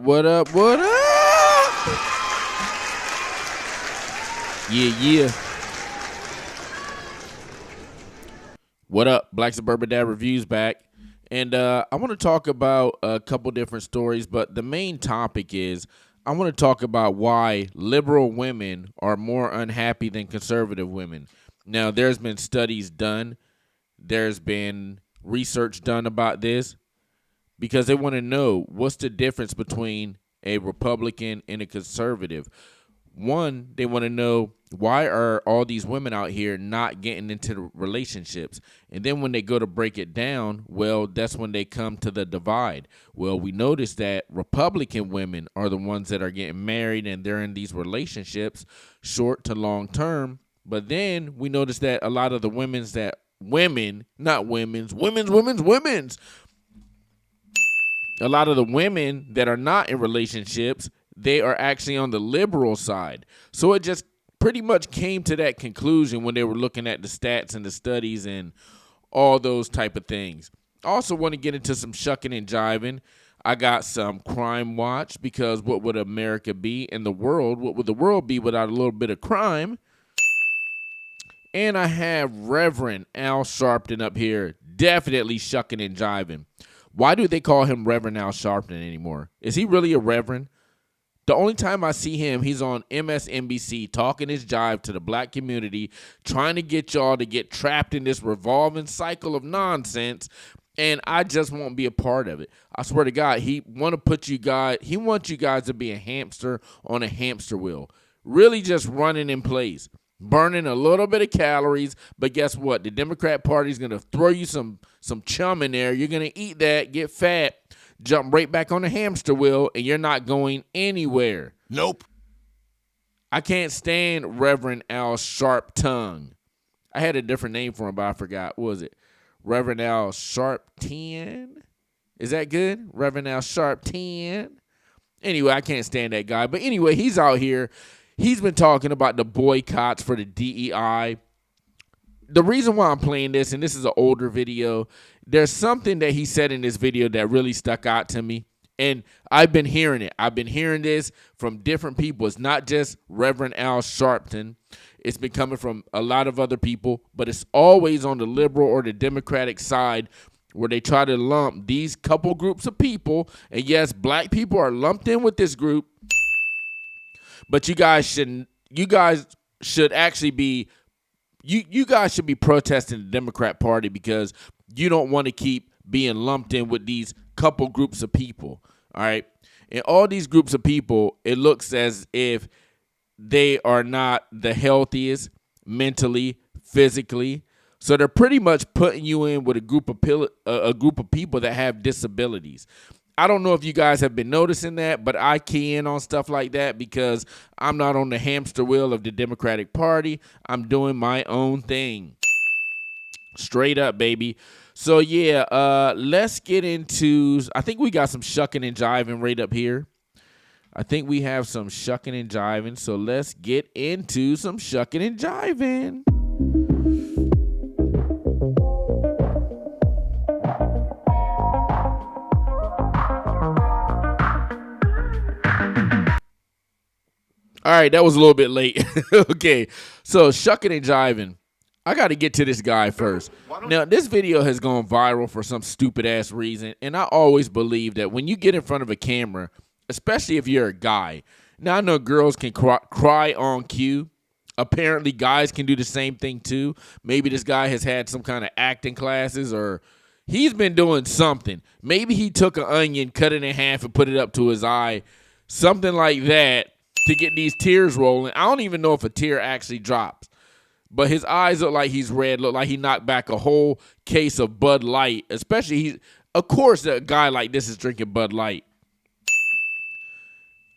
up, what up, what up? Yeah. What up? Black Suburban Dad Reviews back. And I want to talk about a couple different stories, but the main topic is I want to talk about why liberal women are more unhappy than conservative women. Now, there's been studies done. There's been research done about this because they want to know what's the difference between a Republican and a conservative. One, they want to know why are all these women out here not getting into relationships? And then when they go to break it down, well, that's when they come to the divide. Well, we notice that Republican women are the ones that are getting married and they're in these relationships short to long term. But then we notice that a lot of the women's a lot of the women that are not in relationships, they are actually on the liberal side. So it just pretty much came to that conclusion when they were looking at the stats and the studies and all those type of things. I also want to get into some shucking and jiving. I got some crime watch because what would America be in the world? What would the world be without a little bit of crime? And I have Reverend Al Sharpton up here, definitely shucking and jiving. Why do they call him Reverend Al Sharpton anymore? Is he really a reverend? The only time I see him, he's on MSNBC talking his jive to the black community, trying to get y'all to get trapped in this revolving cycle of nonsense, and I just won't be a part of it. I swear to God, he wants you guys to be a hamster on a hamster wheel, really just running in place, burning a little bit of calories, but guess what? The Democrat Party is going to throw you some chum in there. You're going to eat that, get fat, jump right back on the hamster wheel, and you're not going anywhere. Nope. I can't stand Reverend Al Sharpton. I had a different name for him, but I forgot. What was it? Reverend Al Sharpton? Is that good? Reverend Al Sharpton? Anyway, I can't stand that guy. But anyway, he's out here. He's been talking about the boycotts for the DEI. The reason why I'm playing this, and this is an older video, there's something that he said in this video that really stuck out to me. And I've been hearing it. I've been hearing this from different people. It's not just Reverend Al Sharpton. It's been coming from a lot of other people, but it's always on the liberal or the Democratic side where they try to lump these couple groups of people. And yes, black people are lumped in with this group, but you guys should actually be You guys should be protesting the Democrat Party because you don't want to keep being lumped in with these couple groups of people, all right? And all these groups of people, it looks as if they are not the healthiest mentally, physically. So they're pretty much putting you in with a group of people that have disabilities. I don't know if you guys have been noticing that, but I key in on stuff like that because I'm not on the hamster wheel of the Democratic Party. I'm doing my own thing. Straight up, baby. So, yeah, let's get into, I think we got some shucking and jiving right up here. I think we have some shucking and jiving, so let's get into some shucking and jiving. All right, that was a little bit late. Okay, so shucking and jiving. I got to get to this guy first. Now, this video has gone viral for some stupid-ass reason, and I always believe that when you get in front of a camera, especially if you're a guy, now I know girls can cry on cue. Apparently, guys can do the same thing, too. Maybe this guy has had some kind of acting classes or he's been doing something. Maybe he took an onion, cut it in half, and put it up to his eye, something like that, to get these tears rolling. I don't even know if a tear actually drops, but his eyes look like he's red, look like he knocked back a whole case of Bud Light, especially of course a guy like this is drinking Bud Light.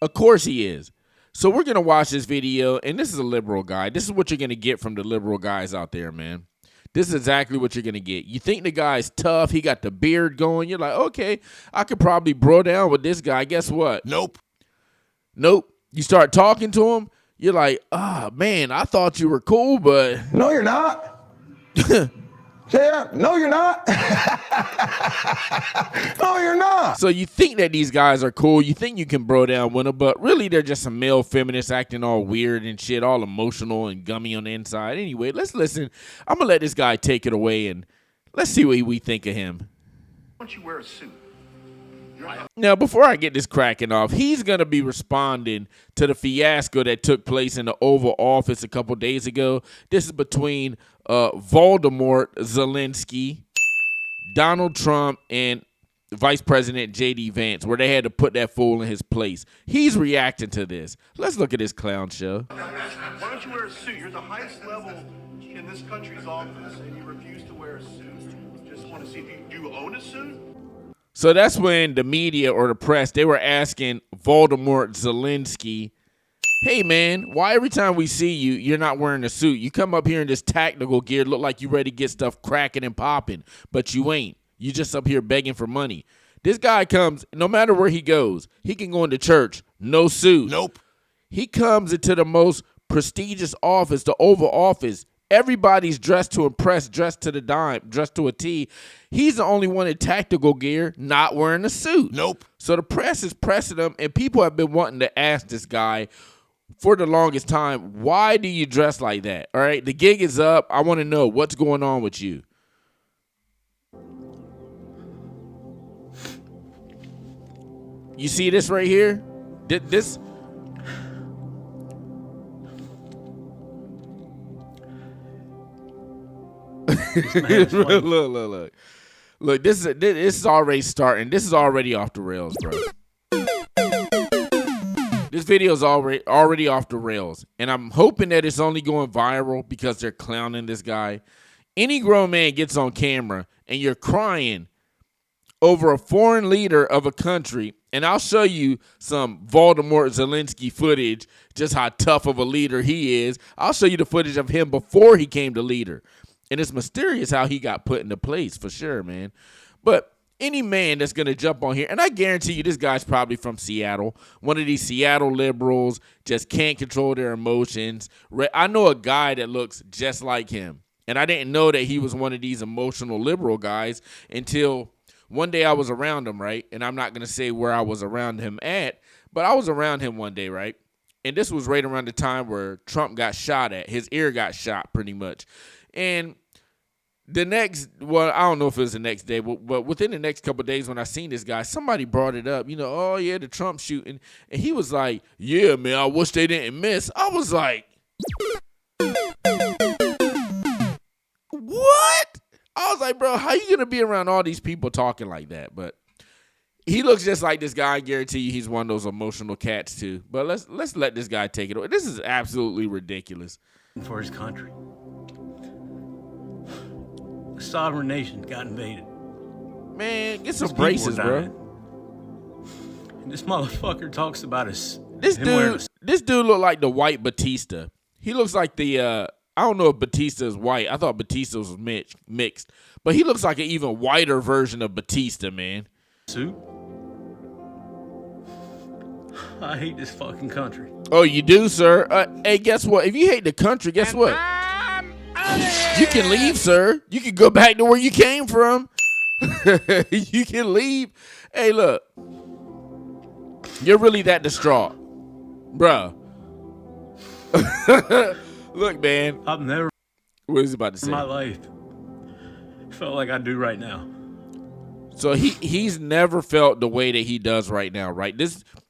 Of course he is. So we're going to watch this video, and this is a liberal guy. This is what you're going to get from the liberal guys out there, man. This is exactly what you're going to get. You think the guy's tough, he got the beard going, you're like, okay, I could probably bro down with this guy. Guess what? Nope. You start talking to him, you're like, man, I thought you were cool, but... No, you're not. Yeah, no, you're not. No, you're not. So you think that these guys are cool. You think you can bro down with them, but really they're just some male feminists acting all weird and shit, all emotional and gummy on the inside. Anyway, let's listen. I'm going to let this guy take it away, and let's see what we think of him. Why don't you wear a suit? Now, before I get this cracking off, he's going to be responding to the fiasco that took place in the Oval Office a couple days ago. This is between Voldemort Zelensky, Donald Trump, and Vice President J.D. Vance, where they had to put that fool in his place. He's reacting to this. Let's look at this clown show. Why don't you wear a suit? You're the highest level in this country's office, and you refuse to wear a suit. Just want to see if you own a suit? So that's when the media or the press, they were asking Voldemort Zelensky, hey, man, why every time we see you, you're not wearing a suit? You come up here in this tactical gear, look like you ready to get stuff cracking and popping, but you ain't. You just up here begging for money. This guy comes, no matter where he goes, he can go into church, no suit. Nope. He comes into the most prestigious office, the Oval Office. Everybody's dressed to impress, dressed to the dime, dressed to a T. He's the only one in tactical gear, not wearing a suit. Nope. So the press is pressing him, and people have been wanting to ask this guy for the longest time, why do you dress like that? All right, the gig is up. I want to know what's going on with you. You see this right here? This... Look, this is already starting. This is already off the rails, bro. This video is already off the rails, and I'm hoping that it's only going viral because they're clowning this guy. Any grown man gets on camera and you're crying over a foreign leader of a country, and I'll show you some Voldemort Zelensky footage, just how tough of a leader he is. I'll show you the footage of him before he came to leader. And it's mysterious how he got put into place, for sure, man. But any man that's going to jump on here, and I guarantee you this guy's probably from Seattle, one of these Seattle liberals, just can't control their emotions. I know a guy that looks just like him, and I didn't know that he was one of these emotional liberal guys until one day I was around him, right? And I'm not going to say where I was around him at, but I was around him one day, right? And this was right around the time where Trump got shot at. His ear got shot pretty much. And the next, well, I don't know if it was the next day, but within the next couple of days when I seen this guy, somebody brought it up, oh, yeah, the Trump shooting. And he was like, yeah, man, I wish they didn't miss. I was like, what? I was like, bro, how you going to be around all these people talking like that? But he looks just like this guy. I guarantee you he's one of those emotional cats, too. But let's let this guy take it away. This is absolutely ridiculous. For his country. A sovereign nation got invaded. Man, get some braces, bro. And this motherfucker talks about this dude look like the white Batista. He looks like the I don't know if Batista is white. I thought Batista was mixed. But he looks like an even whiter version of Batista, man. Suit? I hate this fucking country. Oh, you do, sir? Hey, guess what? If you hate the country, guess what? You can leave, sir. You can go back to where you came from. You can leave. Hey, look. You're really that distraught. Bruh. Look, man. I've never what is he about to say? in my life felt like I do right now. So he's never felt the way that he does right now, right?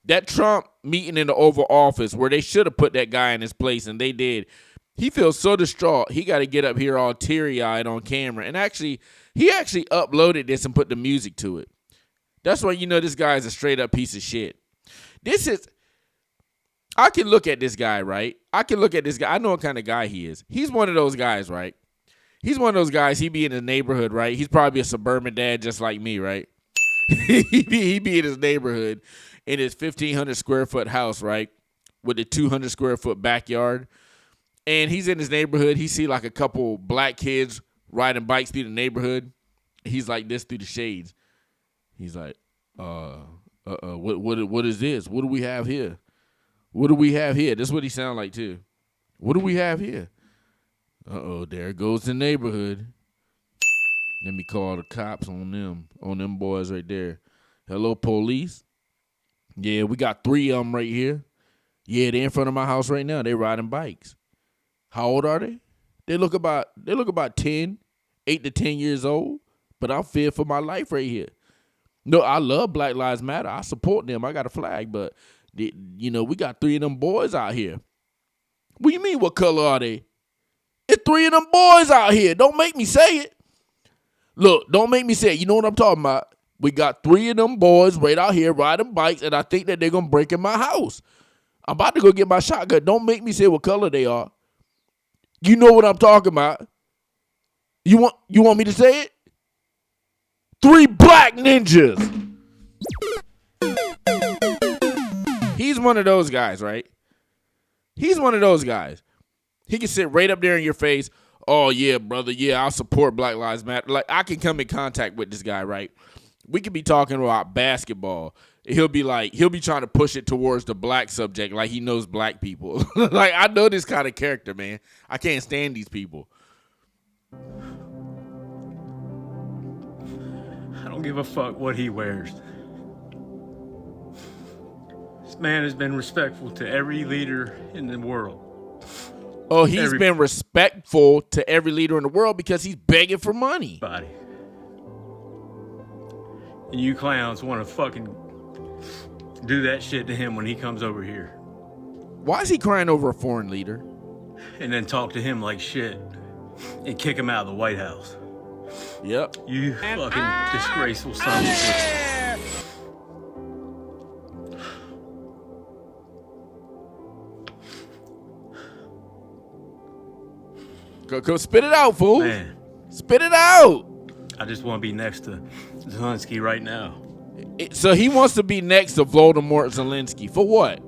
That Trump meeting in the Oval Office where they should have put that guy in his place, and they did. He feels so distraught. He got to get up here all teary-eyed on camera. And he actually uploaded this and put the music to it. That's why you know this guy is a straight-up piece of shit. I can look at this guy, right? I know what kind of guy he is. He's one of those guys, right? He's one of those guys, he be in his neighborhood, right? He's probably a suburban dad just like me, right? he be in his neighborhood in his 1,500 square foot house, right? With a 200 square foot backyard. And he's in his neighborhood. He see like a couple black kids riding bikes through the neighborhood. He's like this through the shades. He's like, what is this? What do we have here? What do we have here? This is what he sound like too. What do we have here? Uh-oh, there goes the neighborhood. Let me call the cops on them boys right there. Hello, police. Yeah, we got 3 of them right here. Yeah, they're in front of my house right now. They riding bikes. How old are they? They look about 10, 8 to 10 years old. But I'm feared for my life right here. No, I love Black Lives Matter. I support them. I got a flag, but we got 3 of them boys out here. What do you mean? What color are they? It's 3 of them boys out here. Don't make me say it. Look, don't make me say it. You know what I'm talking about? We got 3 of them boys right out here riding bikes, and I think that they're gonna break in my house. I'm about to go get my shotgun. Don't make me say what color they are. You know what I'm talking about. You want me to say it? 3 black ninjas. He's one of those guys, right? He's one of those guys. He can sit right up there in your face. Oh, yeah, brother. Yeah, I'll support Black Lives Matter. Like, I can come in contact with this guy, right? We could be talking about basketball. He'll be trying to push it towards the black subject like he knows black people. Like, I know this kind of character, man. I can't stand these people. I don't give a fuck what he wears. This man has been respectful to every leader in the world. Oh, he's been respectful to every leader in the world because he's begging for money. Body. And you clowns want to fucking do that shit to him when he comes over here. Why is he crying over a foreign leader? And then talk to him like shit and kick him out of the White House. Yep. You fucking disgraceful son of a bitch. Go spit it out, fool. Man, spit it out. I just want to be next to Zelensky right now. So he wants to be next to Volodymyr Zelensky. For what?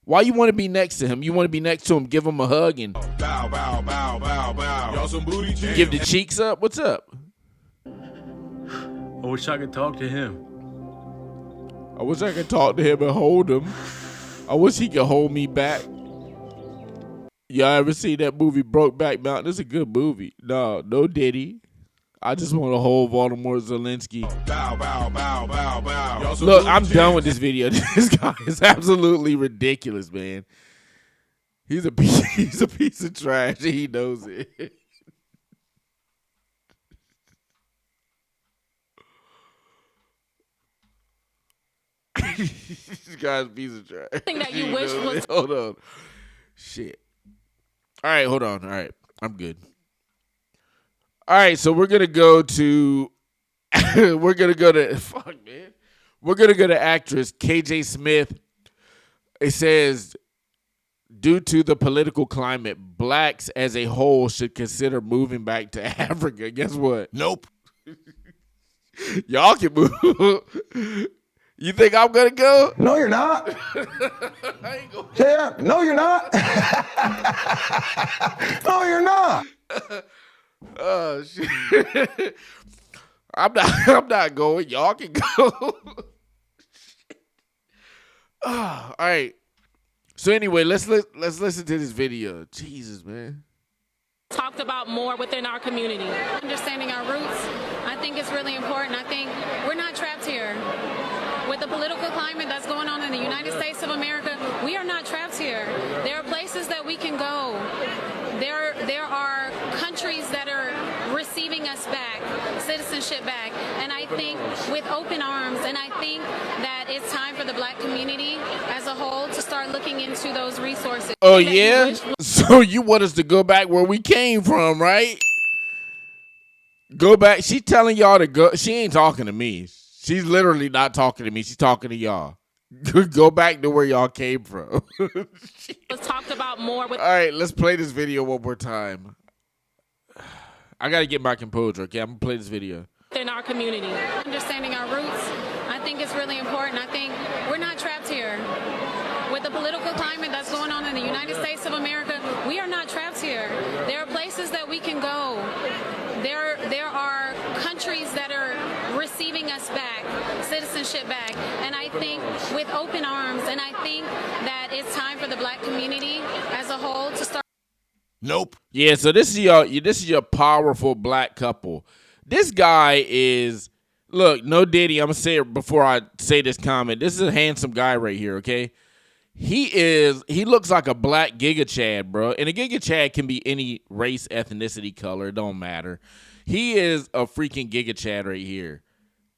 Why you want to be next to him? You want to be next to him, give him a hug, and Bow, bow, bow, bow, bow. Y'all some booty cheeks. give the cheeks up? What's up? I wish I could talk to him. I wish I could talk to him and hold him. I wish he could hold me back. Y'all ever seen that movie Brokeback Mountain? It's a good movie. No diddy. I just want to hold Volodymyr Zelensky. Bow, bow, bow, bow, bow. Y'all some Look, booty I'm cheeks. done with this video. This guy is absolutely ridiculous, man. He's a piece of trash. He knows it. This guy's a piece of trash. Thing that you wish was. Hold on. Shit. All right, hold on. All right, I'm good. All right, so we're gonna go to fuck, man. We're gonna go to actress KJ Smith. It says, due to the political climate, blacks as a whole should consider moving back to Africa. Guess what? Nope. Y'all can move. You think I'm gonna go? No, you're not. I ain't going. Yeah. No, you're not. No, you're not. Oh shit! I'm not going. Y'all can go. All right. So anyway, let's listen to this video. Jesus, man. Talked about more within our community. Understanding our roots, I think it's really important. I think we're not trapped here. With the political climate that's going on in the United States of America, we are not trapped here. There are places that we can go. There are countries that are receiving us back, citizenship back. And I think with open arms, and I think that it's time for the black community as a whole to start looking into those resources. Oh yeah? So you want us to go back where we came from, right? Go back. She's telling y'all to go. She ain't talking to me. She's literally not talking to me. She's talking to y'all. Go back to where y'all came from. Was talked about more with. All right, let's play this video one more time. I got to get my composure, okay? I'm going to play this video. Within our community. Understanding our roots, I think it's really important. I think we're not trapped here. With the political climate that's going on in the United States of America, we are not trapped here. There are places that we can go. There are countries that are receiving us back, citizenship back. And I think with open arms, and I think that it's time for the black community as a whole to start. Nope. Yeah, so this is your powerful black couple. This guy is, look, no Diddy. I'm going to say it before I say this comment. This is a handsome guy right here, okay? He looks like a black Giga Chad, bro. And a Giga Chad can be any race, ethnicity, color. It don't matter. He is a freaking Giga Chad right here.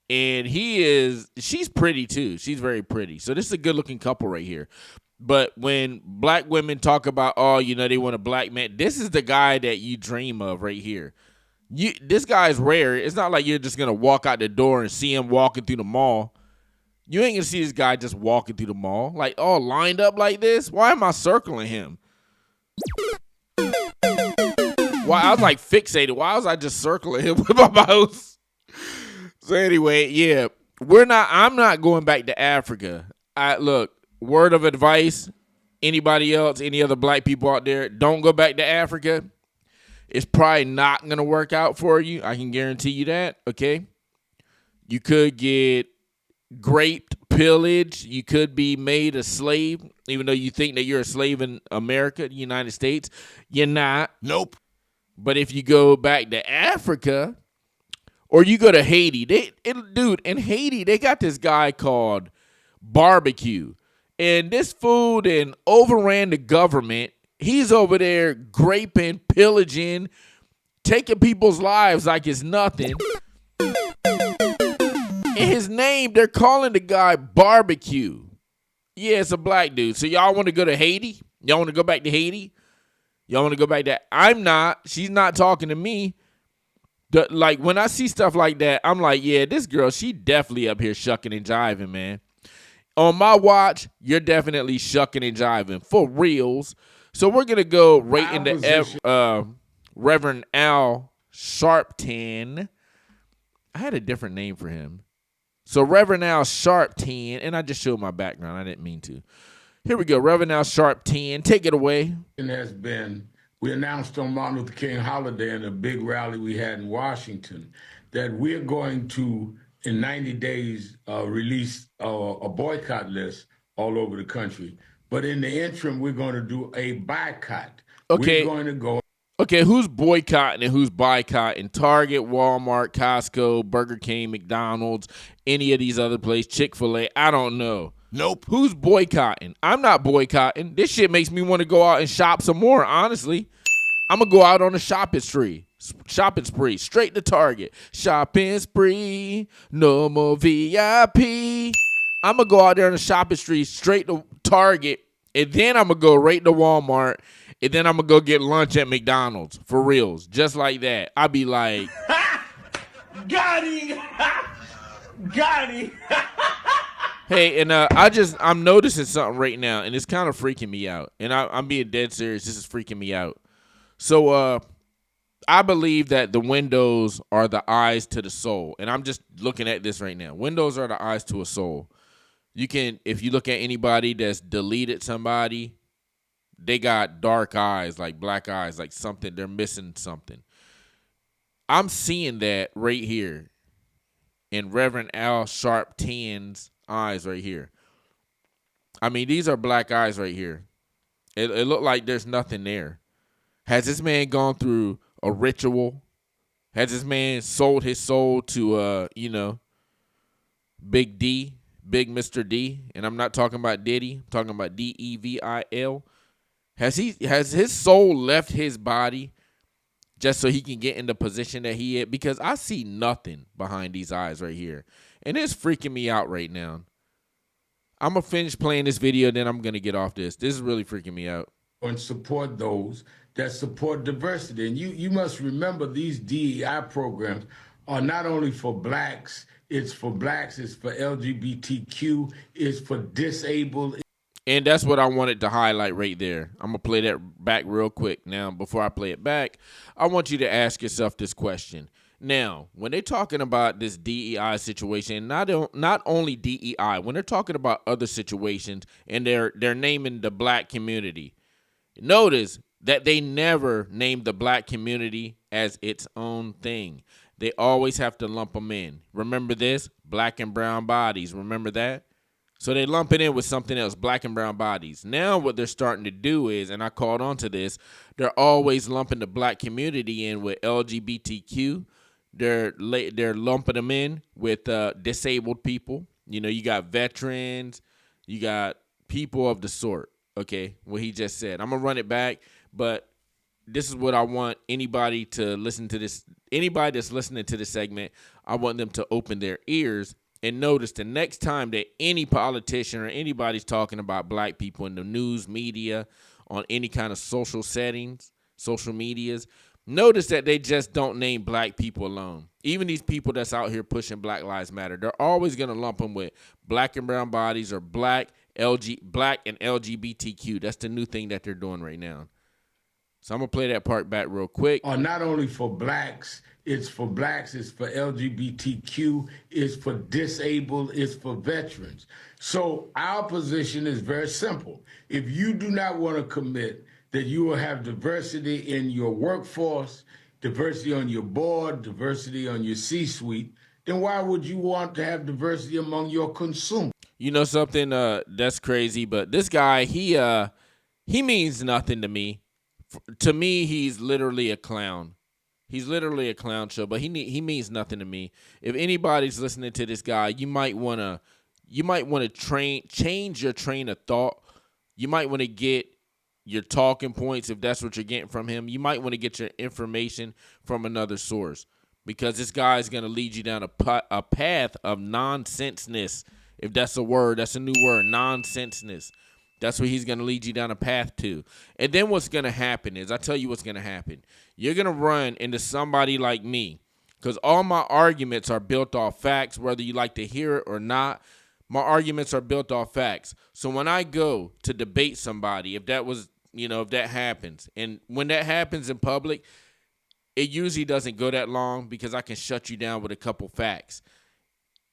And she's pretty too. She's very pretty. So this is a good looking couple right here. But when black women talk about, oh, you know, they want a black man, this is the guy that you dream of right here. This guy's rare. It's not like you're just going to walk out the door and see him walking through the mall. You ain't going to see this guy just walking through the mall. Like, all lined up like this? Why am I circling him? Why I was like fixated. Why was I just circling him with my mouse? So anyway, yeah. I'm not going back to Africa. Look, word of advice, anybody else, any other black people out there, don't go back to Africa. It's probably not going to work out for you. I can guarantee you that, okay? You could get raped, pillaged. You could be made a slave, even though you think that you're a slave in America, the United States. You're not. Nope. But if you go back to Africa or you go to Haiti, dude, in Haiti, they got this guy called Barbecue. And this fool then overran the government. He's over there graping, pillaging, taking people's lives like it's nothing. And his name, they're calling the guy Barbecue. Yeah, it's a black dude. So y'all want to go to Haiti? Y'all want to go back to Haiti? Y'all want to go back to... I'm not. She's not talking to me. Like, when I see stuff like that, I'm like, yeah, this girl, she definitely up here shucking and jiving, man. On my watch, you're definitely shucking and jiving. For reals. So we're going to go right into Reverend Al Sharpton. I had a different name for him. So Reverend Al Sharpton, and I just showed my background. I didn't mean to. Here we go. Reverend Al Sharpton, take it away. We announced on Martin Luther King holiday in a big rally we had in Washington that we're going to, in 90 days, release a boycott list all over the country. But in the interim, we're going to do a boycott. Okay. We're going to go. Okay, who's boycotting and who's boycotting? Target, Walmart, Costco, Burger King, McDonald's, any of these other places, Chick-fil-A, I don't know. Nope. Who's boycotting? I'm not boycotting. This shit makes me want to go out and shop some more, honestly. I'm going to go out on a shopping spree. Straight to Target. Shopping spree. No more VIP. I'm going to go out there on a shopping spree, straight to Target. And then I'm going to go right to Walmart. And then I'm going to go get lunch at McDonald's. For reals. Just like that. I'll be like. Got him. Got him. Hey, and I'm noticing something right now, and it's kind of freaking me out. And I'm being dead serious. This is freaking me out. So I believe that the windows are the eyes to the soul. And I'm just looking at this right now. Windows are the eyes to a soul. If you look at anybody that's deleted somebody, they got dark eyes, like black eyes, like something. They're missing something. I'm seeing that right here in Reverend Al Sharpton's eyes right here. I mean, these are black eyes right here. It looked like there's nothing there. Has this man gone through a ritual? Has this man sold his soul to, Big D, Big Mr. D? And I'm not talking about Diddy. I'm talking about Devil. Has his soul left his body just so he can get in the position that he is? Because I see nothing behind these eyes right here. And it's freaking me out right now. I'm going to finish playing this video, then I'm going to get off this. This is really freaking me out. And support those that support diversity. And you must remember these DEI programs are not only for blacks, it's for LGBTQ, it's for disabled. And that's what I wanted to highlight right there. I'm going to play that back real quick. Now, before I play it back, I want you to ask yourself this question. Now, when they're talking about this DEI situation, not only DEI, when they're talking about other situations and they're naming the black community, notice that they never name the black community as its own thing. They always have to lump them in. Remember this? Black and brown bodies. Remember that? So they lump it in with something else, black and brown bodies. Now what they're starting to do is, and I called on to this, they're always lumping the black community in with LGBTQ, they're lumping them in with disabled people. You know, you got veterans, you got people of the sort. Okay, what he just said. I'm gonna run it back, but this is what I want anybody to listen to this. Anybody that's listening to this segment, I want them to open their ears and notice the next time that any politician or anybody's talking about black people in the news, media, on any kind of social settings, social medias, notice that they just don't name black people alone. Even these people that's out here pushing Black Lives Matter, they're always going to lump them with black and brown bodies or black and LGBTQ. That's the new thing that they're doing right now. So I'm going to play that part back real quick. Or not only for blacks, it's for LGBTQ, it's for disabled, it's for veterans. So our position is very simple. If you do not want to commit that you will have diversity in your workforce, diversity on your board, diversity on your C-suite, then why would you want to have diversity among your consumers? You know something that's crazy, but this guy, he means nothing to me. To me, he's literally a clown. He's literally a clown show, but he means nothing to me. If anybody's listening to this guy, you might want to change your train of thought. You might want to get your talking points if that's what you're getting from him. You might want to get your information from another source, because this guy is going to lead you down a path of nonsenseness. If that's a word, that's a new word, nonsenseness. That's what he's going to lead you down a path to. And then what's going to happen is, I tell you what's going to happen. You're going to run into somebody like me, because all my arguments are built off facts, whether you like to hear it or not. My arguments are built off facts. So when I go to debate somebody, if that happens, and when that happens in public, it usually doesn't go that long, because I can shut you down with a couple facts.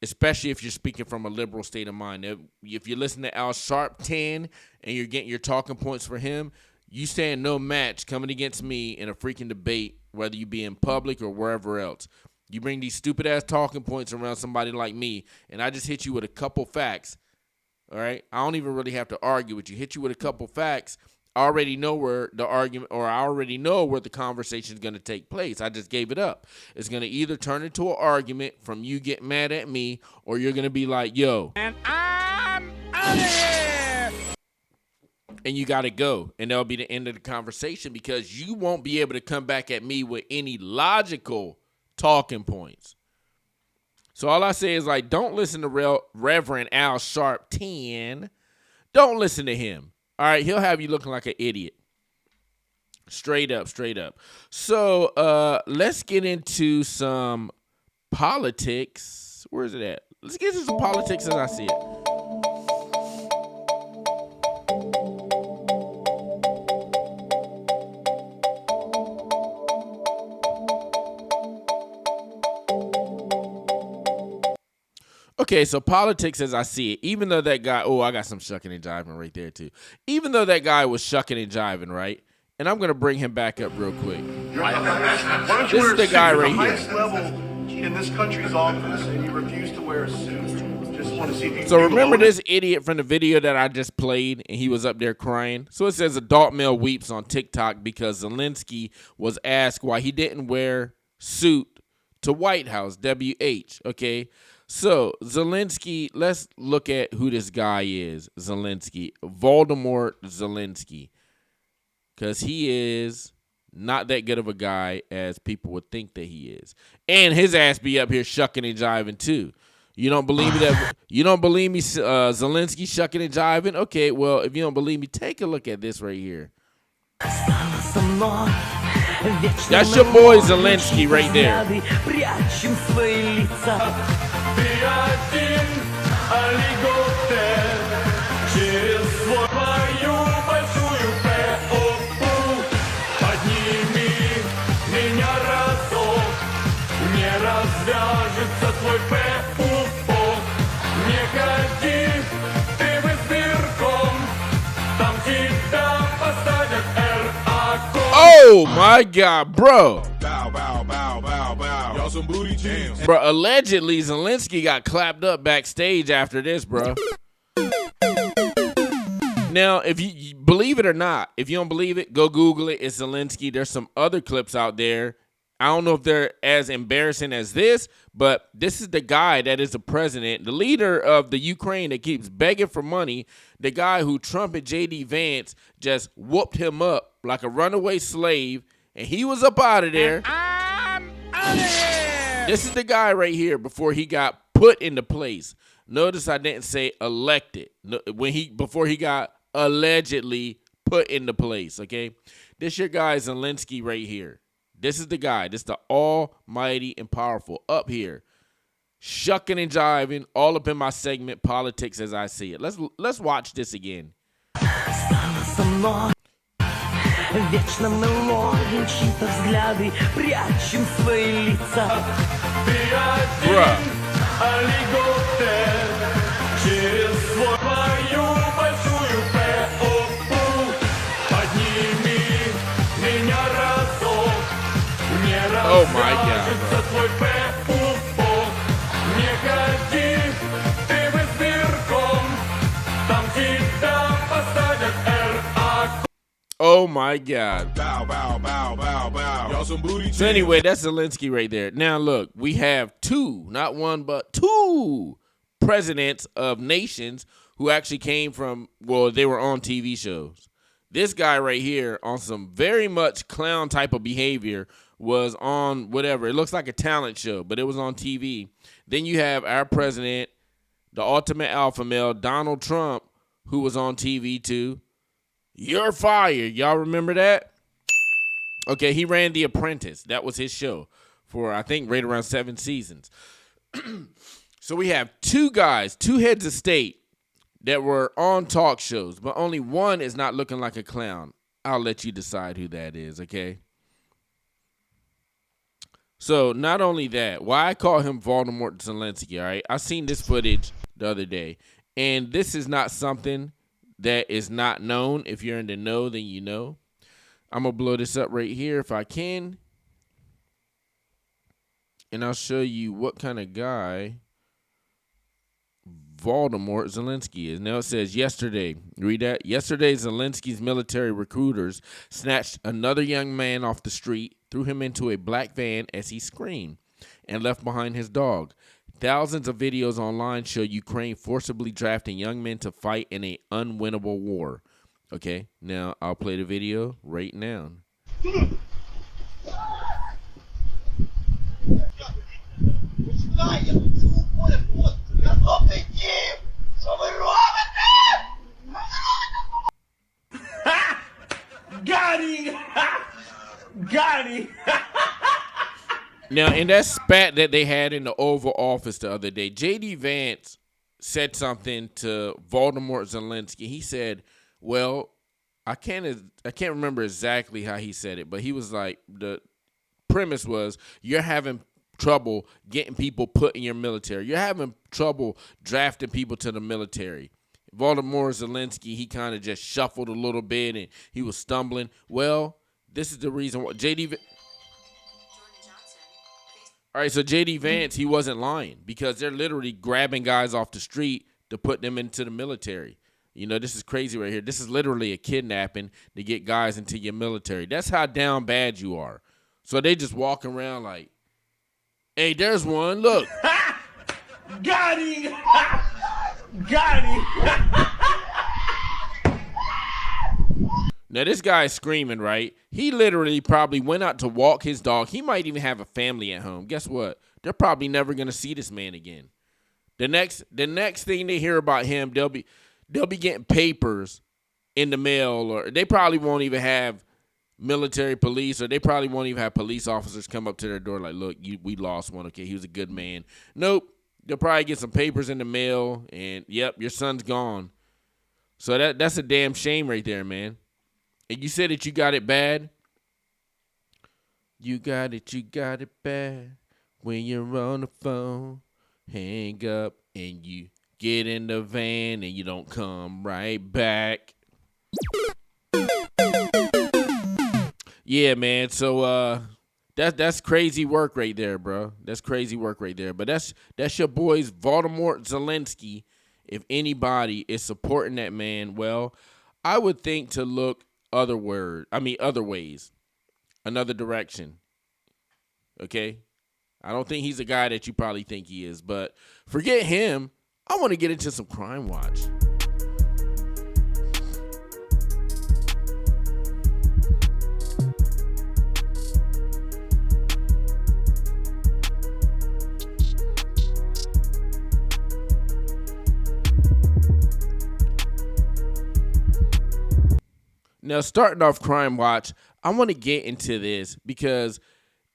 Especially if you're speaking from a liberal state of mind. If you listen to Al Sharpton and you're getting your talking points for him, you stand no match coming against me in a freaking debate, whether you be in public or wherever else. You bring these stupid-ass talking points around somebody like me, and I just hit you with a couple facts, all right? I don't even really have to argue with you. Hit you with a couple facts. I already know where the argument, or I already know where the conversation is going to take place. I just gave it up. It's going to either turn into an argument from you getting mad at me, or you're going to be like, yo. And I'm out of here. And you got to go. And that'll be the end of the conversation, because you won't be able to come back at me with any logical talking points. So all I say is, like, don't listen to Reverend Al Sharpton. Don't listen to him. All right, he'll have you looking like an idiot. Straight up. So let's get into some politics. Where is it at? Let's get into some politics as I see it. Okay, so politics as I see it, even though that guy, I got some shucking and jiving right there too. Even though that guy was shucking and jiving, right? And I'm going to bring him back up real quick. Why don't you This wear is a the suit? guy You're right the highest here. level in this country's office, and you refuse to wear a suit. Just want to see if you can So do remember the this idiot from the video that I just played, and he was up there crying? So it says adult male weeps on TikTok because Zelensky was asked why he didn't wear suit to White House, WH, okay? So Zelensky, let's look at who this guy is, Zelensky. Voldemort Zelensky. Because he is not that good of a guy as people would think that he is. And his ass be up here shucking and jiving too. You don't believe me Zelensky shucking and jiving? Okay, well, if you don't believe me, take a look at this right here. That's your boy Zelensky right there. Oh my God, bro. Bow, bow, bow, bow, bow. Y'all some booty jams. Bro, allegedly Zelensky got clapped up backstage after this, bro. Now, if you believe it or not, if you don't believe it, go Google it. It's Zelensky. There's some other clips out there I don't know if they're as embarrassing as this, but this is the guy that is the president, the leader of the Ukraine that keeps begging for money, the guy who Trump and J.D. Vance just whooped him up like a runaway slave, and he was up out of there. I'm out of here. This is the guy right here before he got put into place. Notice I didn't say elected before he got allegedly put into place, okay? This your guy Zelensky right here. This is the guy. This is the almighty and powerful up here. Shucking and jiving all up in my segment Politics as I see it. Let's watch this again. Вечно мы ловим чьи-то взгляды, прячем свои лица. Bruh. Через свою большую ПОУ подними меня разок. Oh my God, bro. Твой ПУ. Не ходи ты в избирком, там тебя посадят РА. Oh my God. Bow, bow, bow, bow, bow. Y'all some booty So anyway, that's Zelensky right there. Now look, we have two, not one, but two presidents of nations who actually came from, well, they were on TV shows. This guy right here on some very much clown type of behavior was on whatever. It looks like a talent show, but it was on TV. Then you have our president, the ultimate alpha male, Donald Trump, who was on TV too. You're fired. Y'all remember that? Okay, he ran The Apprentice. That was his show for, I think, right around 7 seasons. So we have two guys, two heads of state that were on talk shows, but only one is not looking like a clown. I'll let you decide who that is, okay? So not only that, why I call him Voldemort Zelensky, all right? I seen this footage the other day, and this is not something that is not known. If you're in the know, then you know. I'm going to blow this up right here if I can. And I'll show you what kind of guy Voldemort Zelensky is. Now it says yesterday. Read that. Yesterday, Zelensky's military recruiters snatched another young man off the street, threw him into a black van as he screamed, and left behind his dog. Thousands of videos online show Ukraine forcibly drafting young men to fight in an unwinnable war. Okay, now I'll play the video right now. Got him! Got him! Now, in that spat that they had in the Oval Office the other day, J.D. Vance said something to Voldemort Zelensky. He said, well, I can't remember exactly how he said it, but he was like, the premise was, you're having trouble getting people put in your military. You're having trouble drafting people to the military. Voldemort Zelensky, he kind of just shuffled a little bit and he was stumbling. Well, this is the reason why All right, so J.D. Vance, he wasn't lying because they're literally grabbing guys off the street to put them into the military. You know, this is crazy right here. This is literally a kidnapping to get guys into your military. That's how down bad you are. So they just walk around like, hey, there's one. Look. Got him! Got him! Now, this guy's screaming, right? He literally probably went out to walk his dog. He might even have a family at home. Guess what? They're probably never going to see this man again. The next thing they hear about him, they'll be getting papers in the mail, or they probably won't even have military police, or they probably won't even have police officers come up to their door like, look, we lost one. Okay, he was a good man. Nope. They'll probably get some papers in the mail, and yep, your son's gone. So that's a damn shame right there, man. And you said that you got it bad. You got it bad. When you're on the phone, hang up and you get in the van and you don't come right back. Yeah, man. So that's crazy work right there, bro. That's crazy work right there. But that's your boy's Voldemort Zelensky. If anybody is supporting that man, well, I would think to look other ways, another direction. Okay? I don't think he's the guy that you probably think he is, but forget him. I want to get into some Crime Watch. Now, starting off Crime Watch, I want to get into this because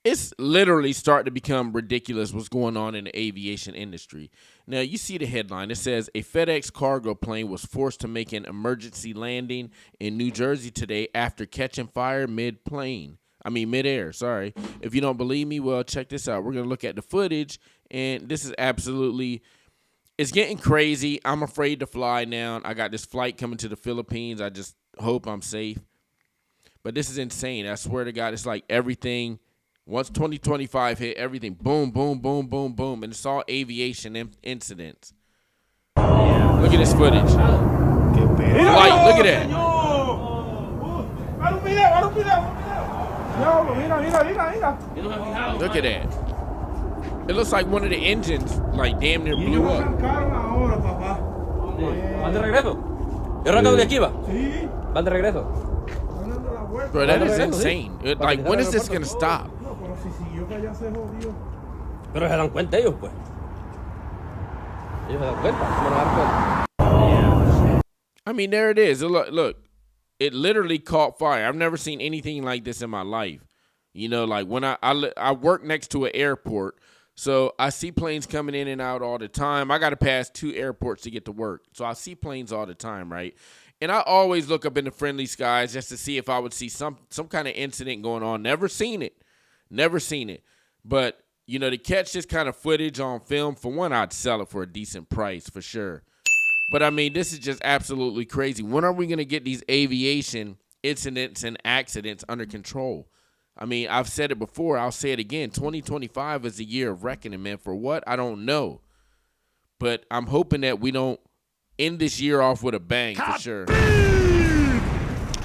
it's literally starting to become ridiculous what's going on in the aviation industry. Now, you see the headline. It says, a FedEx cargo plane was forced to make an emergency landing in New Jersey today after catching fire midair. Sorry. If you don't believe me, well, check this out. We're going to look at the footage, and this is absolutely... It's getting crazy. I'm afraid to fly now. I got this flight coming to the Philippines. I just hope I'm safe. But this is insane. I swear to God, it's like everything. Once 2025 hit, everything boom, boom, boom, boom, boom. And it's all aviation incidents. Look at this footage. Flight, look at that. Look at that. It looks like one of the engines, like, damn near blew up. Bro, that is insane. Like, when is this going to stop? Pero se dan cuenta ellos, pues. Ellos se dan cuenta. ¿Cómo no dan cuenta? I mean, there it is. Look, it literally caught fire. I've never seen anything like this in my life. You know, like when I work next to an airport, so I see planes coming in and out all the time. I got to pass 2 airports to get to work. So I see planes all the time, right? And I always look up in the friendly skies just to see if I would see some kind of incident going on. Never seen it. But, you know, to catch this kind of footage on film, for one, I'd sell it for a decent price for sure. But, I mean, this is just absolutely crazy. When are we going to get these aviation incidents and accidents under control? I mean, I've said it before. I'll say it again. 2025 is a year of reckoning, man. For what? I don't know. But I'm hoping that we don't end this year off with a bang for sure.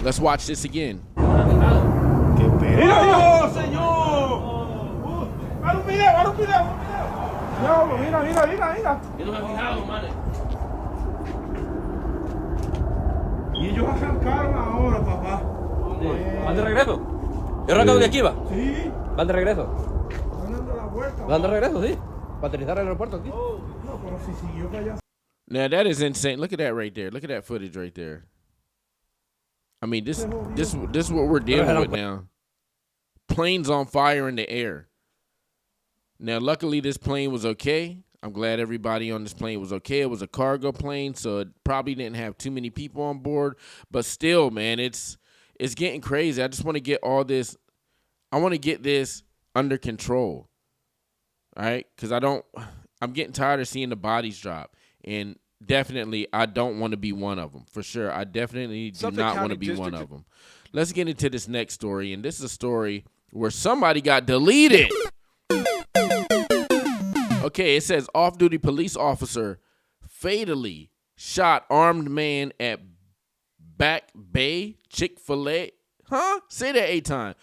Let's watch this again. Y ellos arrancaron ahora, papá. ¿Van de regreso? ¿Yo arranco de aquí, va? Sí. ¿Van de regreso? Van dando la vuelta. ¿Van de regreso, sí? ¿Para aterrizar al aeropuerto aquí? No, pero si siguió para allá. Now, that is insane. Look at that right there. Look at that footage right there. I mean, this is what we're dealing with now. Planes on fire in the air. Now, luckily, this plane was okay. I'm glad everybody on this plane was okay. It was a cargo plane, so it probably didn't have too many people on board. But still, man, it's getting crazy. I just want to get all this. I want to get this under control. All right? Because I'm getting tired of seeing the bodies drop. And definitely, I don't want to be one of them. For sure. I definitely do not want to be one of them. Let's get into this next story. And this is a story where somebody got deleted. Okay, it says off-duty police officer fatally shot armed man at Back Bay Chick-fil-A. Huh? Say that 8 times.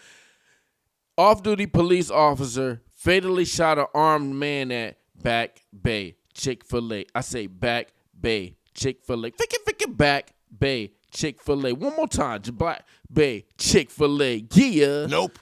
Off-duty police officer fatally shot an armed man at Back Bay Chick-fil-A. I say Back Bay Chick-fil-A. Back Bay Chick-fil-A. One more time. Back Bay Chick-fil-A. Yeah. Nope.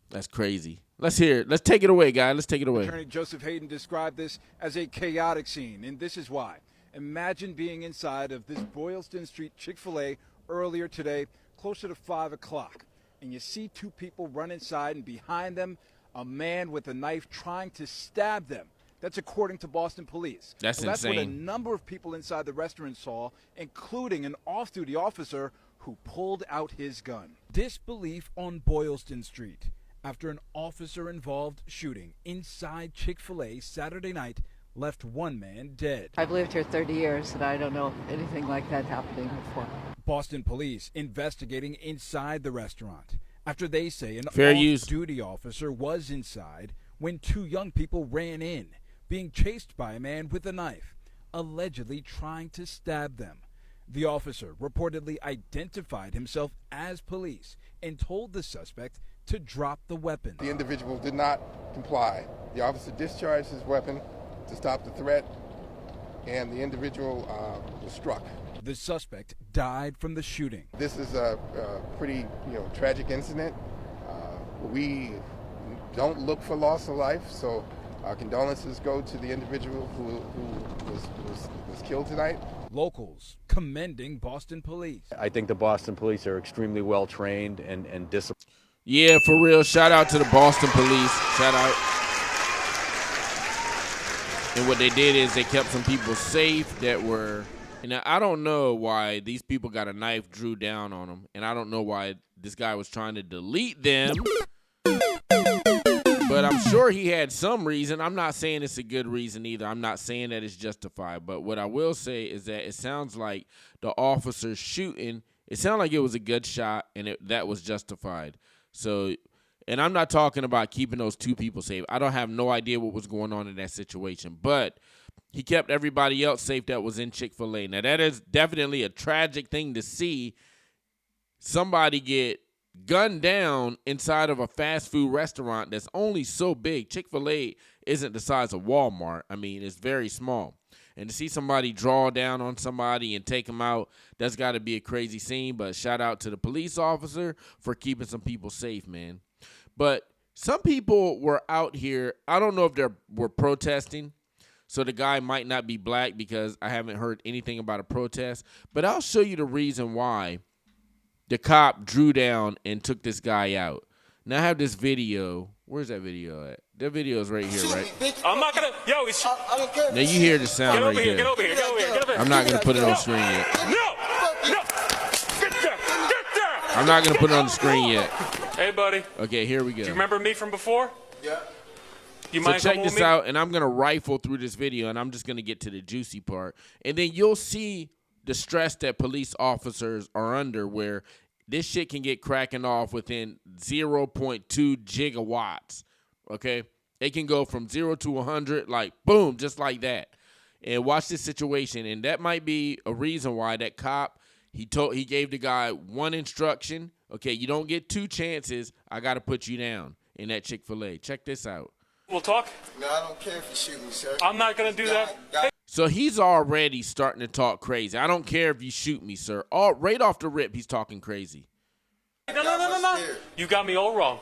That's crazy. Let's hear it. Let's take it away, guys. Let's take it away. Attorney Joseph Hayden described this as a chaotic scene, and this is why. Imagine being inside of this Boylston Street Chick-fil-A earlier today, closer to 5 o'clock, and you see 2 people run inside, and behind them, a man with a knife trying to stab them. That's according to Boston police. That's insane. That's what a number of people inside the restaurant saw, including an off-duty officer who pulled out his gun. Disbelief on Boylston Street after an officer-involved shooting inside Chick-fil-A Saturday night left 1 man dead. I've lived here 30 years, and I don't know anything like that happening before. Boston police investigating inside the restaurant after they say an off-duty officer was inside when 2 young people ran in, being chased by a man with a knife, allegedly trying to stab them. The officer reportedly identified himself as police and told the suspect to drop the weapon. The individual did not comply. The officer discharged his weapon to stop the threat, and the individual was struck. The suspect died from the shooting. This is a pretty tragic incident. We don't look for loss of life, so our condolences go to the individual who was killed tonight. Locals commending Boston police. I think the Boston police are extremely well trained and disciplined. Yeah, for real. Shout out to the Boston police. Shout out. And what they did is they kept some people safe that were. And I don't know why these people got a knife drew down on them, and I don't know why this guy was trying to delete them. But I'm sure he had some reason. I'm not saying it's a good reason either. I'm not saying that it's justified. But what I will say is that it sounds like the officer shooting, it sounded like it was a good shot, and that was justified. So, and I'm not talking about keeping those two people safe. I don't have no idea what was going on in that situation. But he kept everybody else safe that was in Chick-fil-A. Now, that is definitely a tragic thing to see somebody get gunned down inside of a fast food restaurant that's only so big. Chick-fil-A isn't the size of Walmart. I mean, it's very small. And to see somebody draw down on somebody and take them out, that's got to be a crazy scene. But shout out to the police officer for keeping some people safe, man. But some people were out here. I don't know if they were protesting. So the guy might not be black because I haven't heard anything about a protest. But I'll show you the reason why the cop drew down and took this guy out. Now I have this video. Where's that video at? That video is right here, right? I'm not gonna. Yo, it's. Now you hear the sound right there. Get over here. I'm not gonna put it on the screen yet. No. Get there. I'm not gonna put it on the screen yet. Hey, buddy. Okay, here we go. Do you remember me from before? Yeah. So check this out, and I'm gonna rifle through this video, and I'm just gonna get to the juicy part, and then you'll see the stress that police officers are under, where this shit can get cracking off within 0.2 gigawatts. Okay, it can go from 0 to 100, like boom, just like that. And watch this situation, and that might be a reason why that cop he gave the guy one instruction. Okay, you don't get two chances. I got to put you down in that Chick-fil-A. Check this out. We'll talk. No, I don't care if you shoot me, sir. I'm not gonna do that. So he's already starting to talk crazy. I don't care if you shoot me, sir. Right off the rip, he's talking crazy. No. You got me all wrong.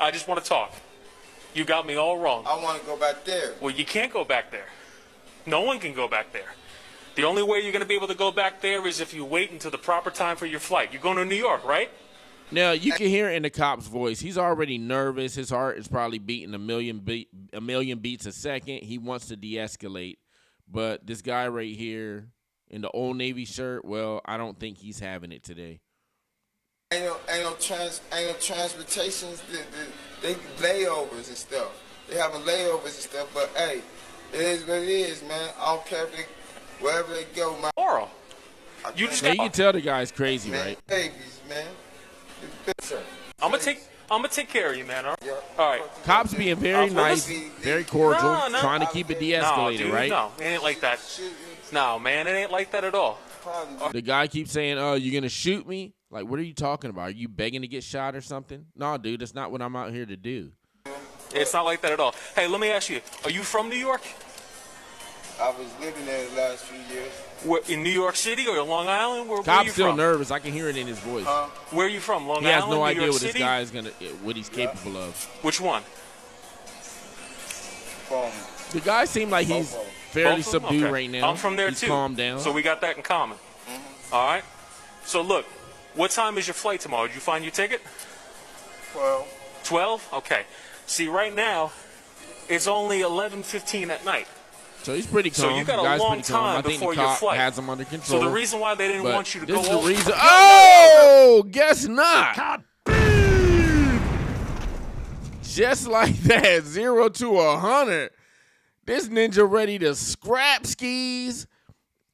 I just want to talk. You got me all wrong. I want to go back there. Well, you can't go back there. No one can go back there. The only way you're going to be able to go back there is if you wait until the proper time for your flight. You're going to New York, right? Now, you can hear in the cop's voice, he's already nervous. His heart is probably beating a million beats a second. He wants to de-escalate. But this guy right here in the Old Navy shirt, well, I don't think he's having it today. Ain't no transportations. They layovers and stuff. They having layovers and stuff. But hey, it is what it is, man. I don't care if wherever they go, man. Oral. You can tell the guy's crazy, man, right? Babies, man. I'm gonna take care of you, man. All right. Cops being very nice, very cordial, trying to keep it de-escalated, right? No, it ain't like that. No, man, it ain't like that at all. The guy keeps saying, "Oh, you're gonna shoot me?" Like, what are you talking about? Are you begging to get shot or something? No, dude, that's not what I'm out here to do. It's not like that at all. Hey, let me ask you: are you from New York? I was living there the last few years. In New York City or Long Island? Where Cop's you still from? nervous. I can hear it in his voice. Where are you from? Long He Island? has no New idea York what City? this guy is what he's capable of. Which one? The guy seemed like he's fairly Both of them? subdued Okay. right now. I'm from there he's too. calmed down. So we got that in common. All right. So look, what time is your flight tomorrow? Did you find your ticket? 12. 12? Okay. See, right now, it's only 11:15 at night. So he's pretty calm. So you got the a guy's long pretty calm. time I think before the your cop flight. has him under control. So the reason why they didn't but want you to this go is the over. reason. Oh, guess not. Just like that, 0 to 100. This ninja ready to scrap skis.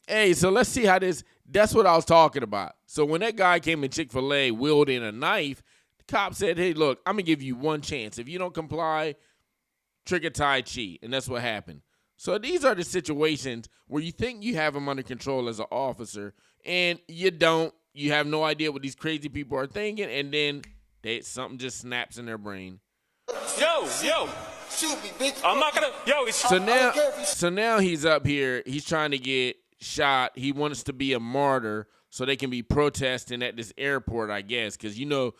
Hey, so let's see how this. That's what I was talking about. So when that guy came in Chick-fil-A, wielding a knife, the cop said, "Hey, look, I'm gonna give you one chance. If you don't comply, trigger Tai Chi," and that's what happened. So these are the situations where you think you have them under control as an officer, and you don't. You have no idea what these crazy people are thinking, and then something just snaps in their brain. yo. Shoot me, bitch. I'm not gonna. Yo, it's So now he's up here. He's trying to get shot. He wants to be a martyr so they can be protesting at this airport, I guess, because you know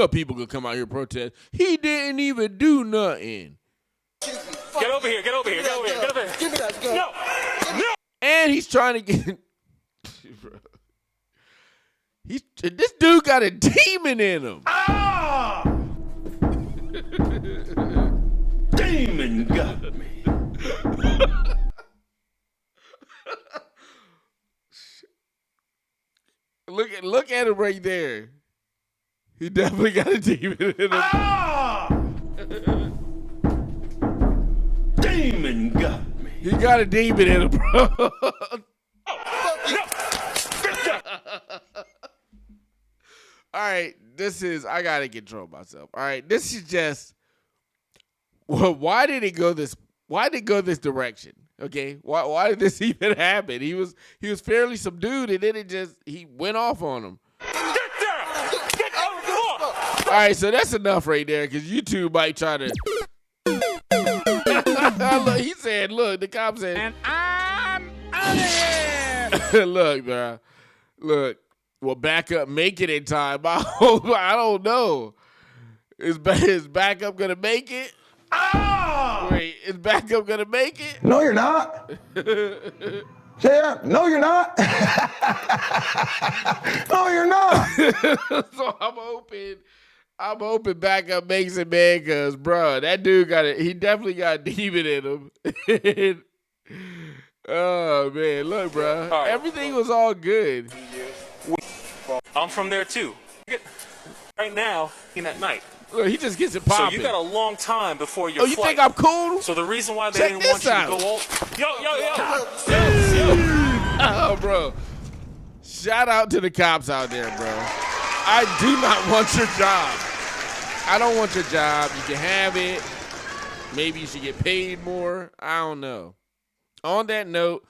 people could come out here and protest. He didn't even do nothing. Get over here. Get over here. Give me that gun. No. And he's trying to get. This dude got a demon in him. Ah! Demon got me. Look at him right there. He definitely got a demon in him. Ah! Demon got me. He got a demon in him, bro. All right, I gotta control myself. All right, this is just. Well, why did it go this direction? Okay, why did this even happen? He was fairly subdued, and then he went off on him. All right, so that's enough right there, because you two might try to. Look, he said, "Look," the cop said, "And I'm out of here." Look, bro. Look. Well, back up, make it in time. I don't know. Is backup gonna make it? Ah! Wait, is backup gonna make it? No, you're not. Yeah, no, you're not. No, you're not. So I'm hoping backup makes it, man, because, bro, that dude he definitely got a demon in him. Oh, man, look, bro. Right. Everything was all good. I'm from there too. Right now, at night. Look, he just gets it popping. So you got a long time before your flight. You think I'm cool? So the reason why they Check didn't want you out. to go all... Yo. Oh, bro. Shout out to the cops out there, bro. I do not want your job. I don't want your job. You can have it. Maybe you should get paid more. I don't know. On that note,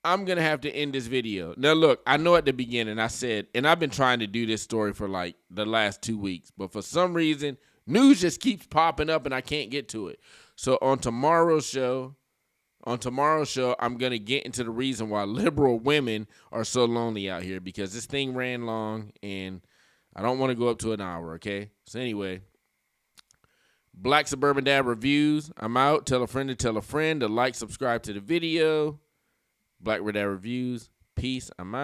I'm going to have to end this video. Now, look, I know at the beginning I said, and I've been trying to do this story for like the last 2 weeks, but for some reason, news just keeps popping up and I can't get to it. So on tomorrow's show, I'm going to get into the reason why liberal women are so lonely out here, because this thing ran long and I don't want to go up to an hour, okay? So anyway, Black Suburban Dad Reviews. I'm out. Tell a friend to like, subscribe to the video. Black Red Dad Reviews. Peace. I'm out.